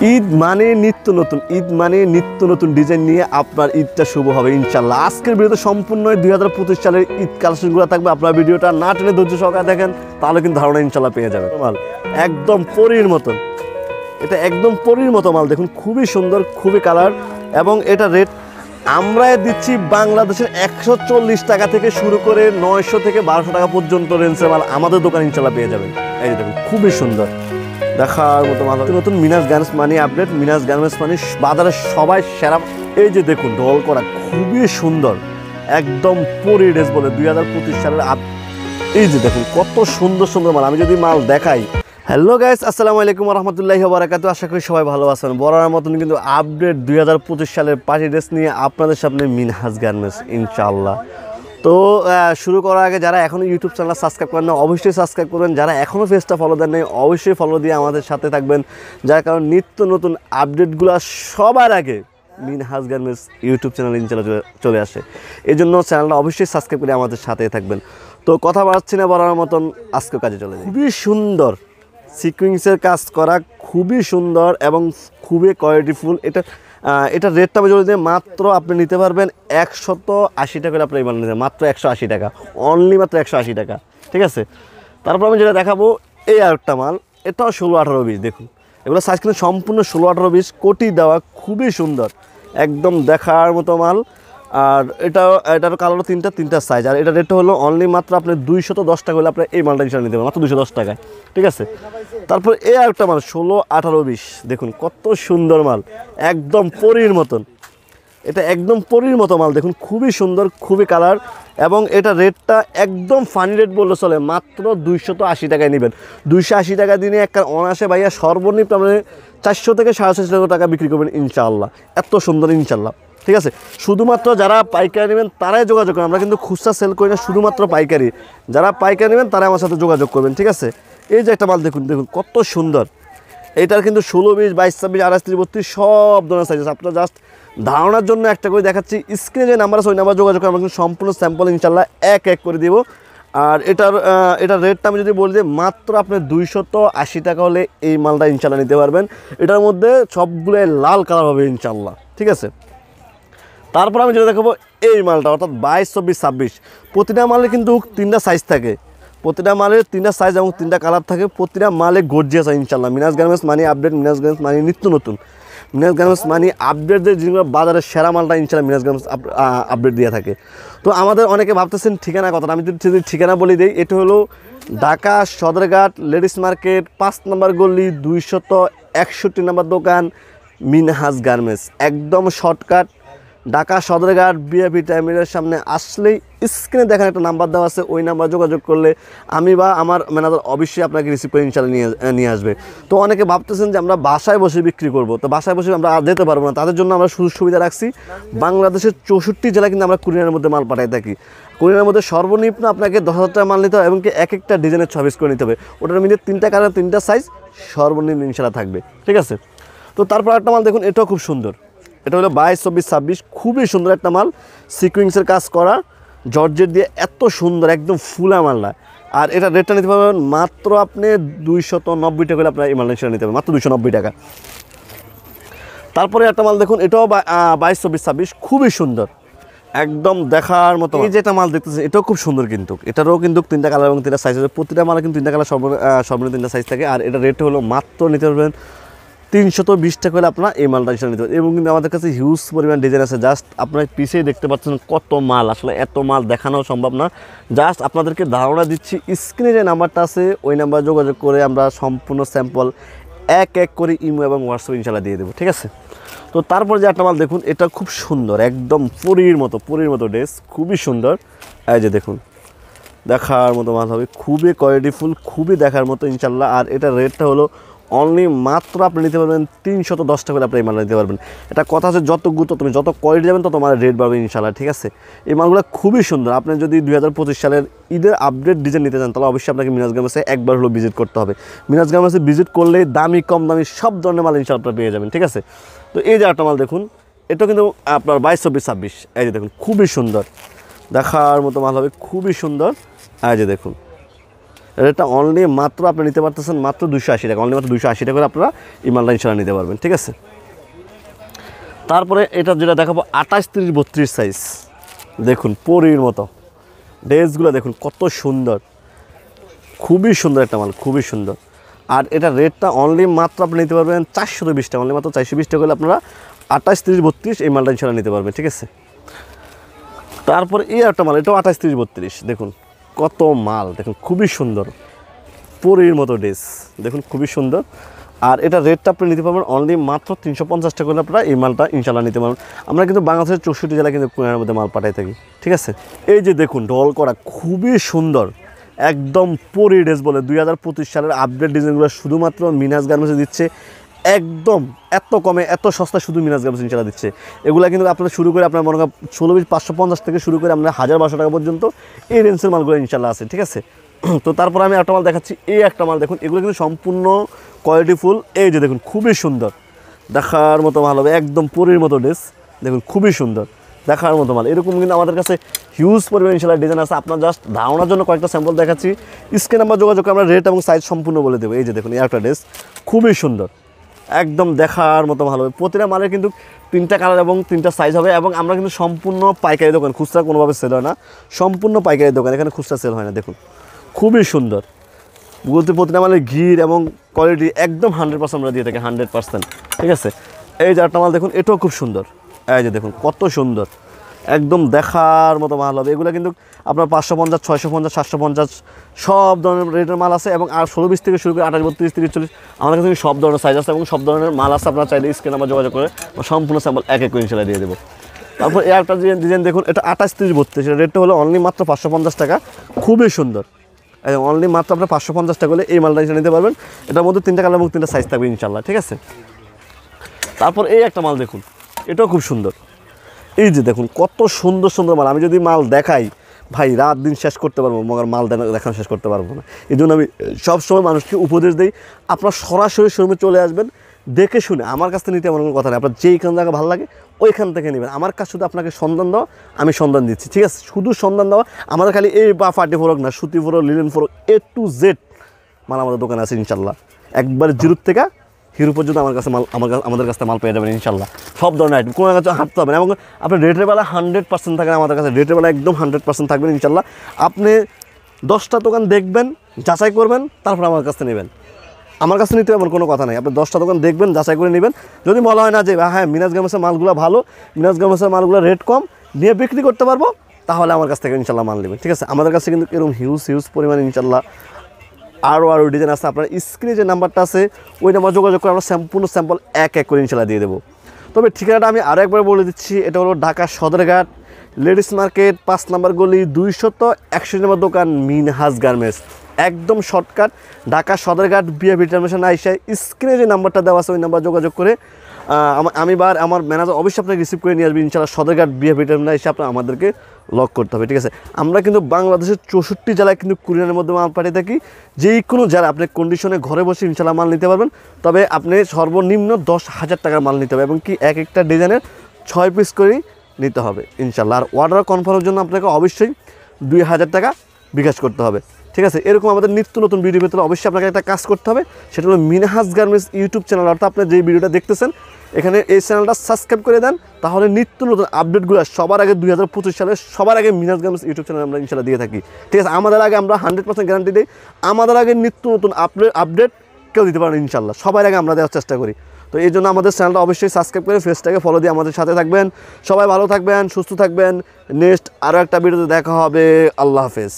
ঈদ মানে নিত্য নতুন, ঈদ মানে নিত্য নতুন ডিজাইন নিয়ে আপনার ঈদটা শুভ হবে ইনশাল্লাহ। আজকের ভিডিওতে সম্পূর্ণ 2025 সালের ঈদ কালেকশনগুলো থাকবে। আপনার ভিডিওটা না টেনে ধৈর্য সহকারে দেখেন, তাহলে কিন্তু ধারণা ইনশাল্লাহ পেয়ে যাবেন। মাল একদম পরীর মতন, এটা একদম পরীর মতো মাল। দেখুন খুবই সুন্দর, খুবই কালার, এবং এটা রেট আমরা দিচ্ছি বাংলাদেশের 140 টাকা থেকে শুরু করে 900 থেকে 1200 টাকা পর্যন্ত রেঞ্জের মাল আমাদের দোকান ইনশাল্লাহ পেয়ে যাবেন। এই যে দেখুন খুবই সুন্দর, দেখার মতো মাল। নতুন মিনাস গার্মেন্টস মানি আপডেট, মিনাস গার্মেন্টস মানি বাজারে সবাই সেরা। এই যে দেখুন ঢোল করা খুবই সুন্দর, একদম পরি ড্রেস বলে 2025 সালের। এই যে দেখুন কত সুন্দর সুন্দর মাল। আমি যদি মাল দেখাই। হ্যালো গাইস, আসসালামু আলাইকুম রাহমাতুল্লাহি ওয়া বারাকাতুহু। আশা করি সবাই ভালো আছেন। বরাবর মতন কিন্তু আপডেট 2025 সালের পার্টি ড্রেস নিয়ে আপনাদের সামনে মিনহাজ গার্মেন্টস ইনশাআল্লাহ। তো শুরু করার আগে যারা এখনও ইউটিউব চ্যানেল সাবস্ক্রাইব করেন না, অবশ্যই সাবস্ক্রাইব করবেন। যারা এখনও পেজটা ফলো দেন নাই, অবশ্যই ফলো দিয়ে আমাদের সাথে থাকবেন, যার কারণ নিত্য নতুন আপডেটগুলো সবার আগে মিনহাজ গার্মেন্টস ইউটিউব চ্যানেল ইনশাআল্লাহ চলে আসে। এই জন্য চ্যানেলটা অবশ্যই সাবস্ক্রাইব করে আমাদের সাথে থাকবেন। তো কথা বাড়াচ্ছি না, বলার মতন আজকে কাজে চলে যায়। খুবই সুন্দর সিকুয়েন্সের কাজ করা, খুবই সুন্দর এবং খুবই কোয়ালিটিফুল। এটা রেটটা যদি মাত্র আপনি নিতে পারবেন 180 টাকা করে। আপনি এই মাল নিতে মাত্র 180 টাকা, অনলি মাত্র 180 টাকা, ঠিক আছে। তারপর আমি যেটা দেখাবো এই আরেকটা মাল, এটাও 16-18-20। দেখুন এগুলো সাইজ কিন্তু সম্পূর্ণ 16-18-20 কোটি দেওয়া, খুবই সুন্দর, একদম দেখার মতো মাল। আর এটার কালারও তিনটা সাইজ। আর এটা রেটটা হলো অনলি মাত্র আপনি 210 টাকা হলে আপনি এই মালটা ইনশাল্লাহ নিতে পারেন মাত্র 210 টাকায়, ঠিক আছে। তারপর এই আরেকটা মাল 16-18-20। দেখুন কত সুন্দর মাল, একদম পরীর মতন। এটা একদম পরীর মতো মাল। দেখুন খুবই সুন্দর, খুবই কালার, এবং এটা রেটটা একদম ফানি রেট বললে চলে, মাত্র 280 টাকায় নেবেন। 280 টাকা দিনে একটা অনায়াসে ভাইয়া সর্বনিম্ন আপনি 400 থেকে 450 টাকা বিক্রি করবেন ইনশাআল্লাহ। এত সুন্দর ইনশাআল্লাহ, ঠিক আছে। শুধুমাত্র যারা পাইকারি নেবেন তারাই যোগাযোগ করেন, আমরা কিন্তু খুচরা সেল করি না, শুধুমাত্র পাইকারি। যারা পাইকারি নেবেন তারাই আমার সাথে যোগাযোগ করবেন, ঠিক আছে। এই যে একটা মাল দেখুন, দেখুন কত সুন্দর। এটার কিন্তু 16, 20, 22, 26, 28, 30, 32 সব ধরনের সাইজ আছে। আপনার জাস্ট ধারণার জন্য একটা করে দেখাচ্ছি, স্ক্রিনে যে নাম্বার আছে ওই নাম্বার যোগাযোগ করে আমরা কিন্তু সম্পূর্ণ স্যাম্পল ইনশাল্লাহ এক করে দিব। আর এটার রেটটা আমি যদি বলি যে মাত্র আপনি 280 টাকা হলে এই মালটা ইনশাল্লাহ নিতে পারবেন। এটার মধ্যে সবগুলো লাল কালার হবে ইনশাল্লাহ, ঠিক আছে। তারপর আমি যেটা দেখাবো এই মালটা, অর্থাৎ 22, 24, 26। প্রতিটা মালে কিন্তু 3টা সাইজ থাকে, প্রতিটা মালের 3টা সাইজ এবং 3টা কালার থাকে। প্রতিটা মালে গর্জিয়াস আছে ইনশাল্লাহ। মিনাস গার্মেন্টস মানি আপডেট, মিনাস গার্মেন্টস মানি নিত্য নতুন, মিনাস গার্মেন্টস মানি আপডেট যে যেগুলো বাজারের সেরা মালটা ইনশাল্লাহ মিনাস গার্মেন্টস আপডেট দিয়ে থাকে। তো আমাদের অনেকে ভাবতেছেন ঠিকানা কথাটা, আমি যদি ঠিকানা বলে দিই, এটা হলো ঢাকা সদরঘাট লেডিস মার্কেট 5 নম্বর গলি 261 নম্বর দোকান মিনহাজ গার্মেন্টস। একদম শর্টকাট, ঢাকা সদরঘাট বিআইপি টার্মিনালের সামনে আসলেই স্ক্রিনে দেখেন একটা নাম্বার দেওয়া আছে, ওই নাম্বার যোগাযোগ করলে আমি বা আমার ম্যানেজার অবশ্যই আপনাকে রিসিভ করে ইনশাল্লাহ নিয়ে আসবে। তো অনেকে ভাবতেছেন যে আমরা বাসায় বসে বিক্রি করব, তো বাসায় বসে আমরা আর যেতে পারবো না। তাদের জন্য আমরা সুযোগ সুবিধা রাখছি, বাংলাদেশের 64 জেলায় কিন্তু আমরা কুরিয়ারের মধ্যে মাল পাঠাই থাকি। কুরিয়ারের মধ্যে সর্বনিম্ন আপনাকে 10,000 টাকা মাল নিতে হবে, এবং কি এক একটা ডিজাইনের 26 করে নিতে হবে। ওটার মধ্যে 3টা কালার 3টা সাইজ সর্বনিম্ন ইনশাল্লাহ থাকবে, ঠিক আছে। তো তারপর একটা মাল দেখুন, এটাও খুব সুন্দর। এটা হলো 22, 24, 26, খুবই সুন্দর একটা মাল, সিকুয়েন্সের কাজ করা, জর্জেট দিয়ে এত সুন্দর, একদম ফুলা মালটা। আর এটা রেটটা নিতে পারবেন মাত্র আপনি 290 টাকা করে আপনার এই মালটা নিতে পারবেন মাত্র 290 টাকা। তারপরে একটা মাল দেখুন, এটাও 22, 24, 26, খুবই সুন্দর, একদম দেখার মতো। এই যেটা মাল দেখতেছেন এটাও খুব সুন্দর, কিন্তু এটারও কিন্তু 3টা কালার এবং 3টা সাইজ আছে। প্রতিটা মালে কিন্তু 3টা কালার সর্বনিম্ন 3টা সাইজ থাকে। আর এটা রেট হলো মাত্র নিতে পারবেন 320 টাকা করে আপনার এই মালটা হিসাবে নিতে পারেন। এবং কিন্তু আমাদের কাছে হিউজ পরিমাণ ডিজাইন আছে, জাস্ট আপনার পিছিয়ে দেখতে পাচ্ছেন কত মাল। আসলে এত মাল দেখানো সম্ভব না, জাস্ট আপনাদেরকে ধারণা দিচ্ছি। স্ক্রিনে যে নাম্বারটা আছে ওই নাম্বার যোগাযোগ করে আমরা সম্পূর্ণ স্যাম্পল এক করে ইমো এবং হোয়াটসঅ্যাপ ইনশাল্লাহ দিয়ে দেবো, ঠিক আছে। তো তারপর যে একটা মাল দেখুন, এটা খুব সুন্দর, একদম পরীর মতো ড্রেস, খুবই সুন্দর। এই যে দেখুন দেখার মতো মাল হবে, খুবই কোয়ালিটিফুল, খুবই দেখার মতো ইনশাল্লাহ। আর এটার রেটটা হলো অনলি মাত্র আপনি নিতে পারবেন 310 টাকা করে আপনি এই মালটা নিতে পারবেন। এটা কথা আছে, যত গুরুত্ব তুমি যত কোয়ালিটি যাবেন তত তোমার রেট বাড়বে ইনশাল্লাহ, ঠিক আছে। এই মালগুলো খুবই সুন্দর। আপনি যদি 2025 সালের ঈদের আপডেট ডিজাইন নিতে চান তাহলে অবশ্যই আপনাকে মিনাস গার্মেন্টসে একবার হলো ভিজিট করতে হবে। মিনাস গার্মেন্টসে ভিজিট করলে দামি কম দামি সব ধরনের মাল ইনশাল্লাহ আপনারা পেয়ে যাবেন, ঠিক আছে। তো এই যে একটা মাল দেখুন, এটা কিন্তু আপনার 22, 24, 26। এই যে দেখুন খুবই সুন্দর, দেখার মতো মাল হবে, খুবই সুন্দর। এই যে দেখুন রেটটা অনলি মাত্র আপনি নিতে পারতেছেন মাত্র 280 টাকা, অনলি মাত্র 280 টাকা করে আপনারা এই মালটা ইনশাল্লাহ নিতে পারবেন, ঠিক আছে। তারপরে এটা যেটা দেখাবো 28, 30, 32 সাইজ, দেখুন পরীর মতো ড্রেসগুলো দেখুন কত সুন্দর, খুবই সুন্দর একটা মাল, খুবই সুন্দর। আর এটা রেটটা অনলি মাত্র আপনি নিতে পারবেন 420 টাকা, অনলি মাত্র 420 টাকা হলে আপনারা 28, 30, 32 এই মালটা ইনশাল্লাহ নিতে পারবেন, ঠিক আছে। তারপরে এই একটা মাল, এটাও 28, 30, 32, দেখুন কত মাল, দেখুন খুবই সুন্দর পরীর মতো ড্রেস, দেখুন খুবই সুন্দর। আর এটা রেটটা আপনি নিতে পারবেন অনলি মাত্র 350 টাকা করে আপনারা এই মালটা ইনশাল্লাহ নিতে পারবেন। আমরা কিন্তু বাংলাদেশের 64 জেলায় কিন্তু কুরিয়ারের মধ্যে মাল পাঠাই থাকি, ঠিক আছে। এই যে দেখুন ডল করা খুবই সুন্দর একদম পরি ড্রেস বলে 2025 সালের আপডেট ডিজাইনগুলো শুধুমাত্র মিনাজ গার্মেন্টসে দিচ্ছে একদম এত কমে এত সস্তা, শুধু মিনাজ গার্মেন্টস ইনশাল্লাহ দিচ্ছে। এগুলো কিন্তু আপনারা শুরু করে আপনার মনে করেন 16, 550 থেকে শুরু করে আমরা 1000-1200 টাকা পর্যন্ত এই রেঞ্জের মালগুলো ইনশাল্লাহ আছে, ঠিক আছে। তো তারপর আমি একটা মাল দেখাচ্ছি, এই একটা মাল দেখুন, এগুলো কিন্তু সম্পূর্ণ কোয়ালিটিফুল। এই যে দেখুন খুবই সুন্দর, দেখার মতো মাল হবে, একদম পরীর মতো ড্রেস, দেখুন খুবই সুন্দর দেখার মতো মাল। এরকম কিন্তু আমাদের কাছে হিউজ পরিমাণ ইনশাল্লাহ ডিজাইন আছে। আপনার জাস্ট ধারণার জন্য কয়েকটা স্যাম্পল দেখাচ্ছি, স্ক্রিন নাম্বার যোগাযোগ আমরা রেট এবং সাইজ সম্পূর্ণ বলে দেবো। এই যে দেখুন এই একটা ড্রেস খুবই সুন্দর, একদম দেখার মতো ভালো হবে। প্রতিটা মালের কিন্তু 3টা কালার এবং 3টা সাইজ হবে, এবং আমরা কিন্তু সম্পূর্ণ পাইকারি দোকান, খুচরা কোনোভাবে সেল হয় না, সম্পূর্ণ পাইকারি দোকান, এখানে খুচরা সেল হয় না। দেখুন খুবই সুন্দর, বলতে প্রতিটা মালের ঘির এবং কোয়ালিটি একদম 100% আমরা দিয়ে থাকি, 100%, ঠিক আছে। এই যে একটা মাল দেখুন, এটাও খুব সুন্দর, এই যে দেখুন কত সুন্দর, একদম দেখার মতো মাল হবে। এগুলো কিন্তু আপনার 550, 650, 750 সব ধরনের রেটের মাল আছে, এবং আর 16, 20 থেকে শুরু করে 28, 32, 30, 40 আমাদের কাছে সব ধরনের সাইজ আছে এবং সব ধরনের মাল আছে। আপনারা চাইলে স্ক্রিনে আমার যোগাযোগ করে সম্পূর্ণ স্যাম্পল এক এক করে ইনশাল্লাহ দিয়ে দেবো। তারপর এই একটা ডিজাইন দেখুন, এটা 28, 30, 32, এটা রেটটা হলো অনলি মাত্র 550 টাকা, খুবই সুন্দর, অনলি মাত্র আপনার 550 টাকা হলে এই মালটা ইনশাল্লাহ নিতে পারবেন। এটার মধ্যে 3টা কালার এবং 3টা সাইজ থাকবে ইনশাল্লাহ, ঠিক আছে। তারপর এই একটা মাল দেখুন, এটাও খুব সুন্দর, এই যে দেখুন কত সুন্দর সুন্দর মাল। আমি যদি মাল দেখাই ভাই রাত দিন শেষ করতে পারবো, মগর মাল দেখানো শেষ করতে পারবো না। এই জন্য আমি সবসময় মানুষকে উপদেশ দিই, আপনার সরাসরি শোরুমে চলে আসবেন, দেখে শুনে। আমার কাছ থেকে নিতে এমন কোনো কথা নেই, আপনার যেইখান থেকে ভালো লাগে ওইখান থেকে নেবেন। আমার কাজ শুধু আপনাকে সন্ধান দেওয়া, আমি সন্ধান দিচ্ছি, ঠিক আছে, শুধু সন্ধান দেওয়া। আমাদের খালি এই বা ফাটি ফোরক না, সুতি ফোরক, লিলেন ফোরক, A to Z মাল আমাদের দোকানে আছে ইনশাল্লাহ। একবার জিরোর থেকে হিরো পর্যন্ত আমার কাছে মাল, আমাদের কাছে মাল পেয়ে যাবেন ইনশাল্লাহ। সব ধরনের আইটেম, কোনো কাছে হাঁটতে হবে না, এবং আপনার রেটের বেলা 100% থাকেন আমাদের কাছে, রেটের বেলা একদম 100% থাকবেন ইনশাল্লাহ। আপনি 10টা দোকান দেখবেন, যাচাই করবেন, তারপর আমার কাছে নেবেন। আমার কাছে নিতে এমন কোনো কথা নেই, আপনি 10টা দোকান দেখবেন, যাচাই করে নেবেন। যদি বলা হয় না যে হ্যাঁ মিনাজ গার্মেন্টসের মালগুলো ভালো, মিনাজ গার্মেন্টসের মালগুলো রেট কম, নিয়ে বিক্রি করতে পারবো, তাহলে আমার কাছ থেকে ইনশাল্লাহ মাল নেবেন, ঠিক আছে। আমাদের কাছে কিন্তু এরকম হিউজ পরিমাণে ইনশাল্লাহ আরও ডিজাইন আছে। আপনার স্ক্রিনে যে নাম্বারটা আছে ওই নাম্বার যোগাযোগ করে আমরা সম্পূর্ণ স্যাম্পল এক এক করে ইনশাল্লাহ দিয়ে দেবো। তবে ঠিকানাটা আমি আরও একবার বলে দিচ্ছি, এটা হলো ঢাকা সদরঘাট লেডিস মার্কেট 5 নম্বর গলি 261 নম্বর দোকান মিনহাজ গার্মেন্টস, একদম শর্টকাট ঢাকা সদরঘাট বিএভি টার্মিনেশন আইসায় স্ক্রিনে যে নাম্বারটা দেওয়া আছে ওই নাম্বার যোগাযোগ করে আমি আমার ম্যানেজার অবশ্যই আপনাকে রিসিভ করে নিয়ে আসবে ইনশাল্লাহ। সদরঘাট বিএভি টার্মিনাল এসে আপনার আমাদেরকে লক করতে হবে, ঠিক আছে। আমরা কিন্তু বাংলাদেশের 64 জেলায় কিন্তু কুরিয়ারের মধ্যে মাল পাঠিয়ে থাকি, যেই কোনো জেলা আপনি কন্ডিশনে ঘরে বসে ইনশাল্লাহ মাল নিতে পারবেন। তবে আপনি সর্বনিম্ন 10,000 টাকার মাল নিতে হবে, এবং কি এক একটা ডিজাইনের 6 পিস করেই নিতে হবে ইনশাল্লাহ। আর অর্ডার কনফার্মের জন্য আপনাকে অবশ্যই 2000 টাকা বিকাশ করতে হবে, ঠিক আছে। এরকম আমাদের নিত্য নতুন ভিডিও পেতে অবশ্যই আপনাকে একটা কাজ করতে হবে, সেটা হলো মিনহাজ গার্মেন্টস ইউটিউব চ্যানেল। অর্থাৎ আপনি যেই ভিডিওটা দেখতেছেন এখানে এই চ্যানেলটা সাবস্ক্রাইব করে দেন, তাহলে নিত্য নতুন আপডেটগুলো সবার আগে 2025 সালে সবার আগে মিনহাজ গার্মেন্টস ইউটিউব চ্যানেল আমরা ইনশাল্লাহ দিয়ে থাকি, ঠিক আছে। আমাদের আগে আমরা 100% গ্যারান্টি দিই, আমাদের আগে নিত্য নতুন আপডেট কেউ দিতে পারেন ইনশাল্লাহ, সবার আগে আমরা দেওয়ার চেষ্টা করি। তো এই জন্য আমাদের চ্যানেলটা অবশ্যই সাবস্ক্রাইব করে ফেসটাকে ফলো দিয়ে আমাদের সাথে থাকবেন। সবাই ভালো থাকবেন, সুস্থ থাকবেন। নেক্সট আরও একটা ভিডিওতে দেখা হবে। আল্লাহ হাফেজ।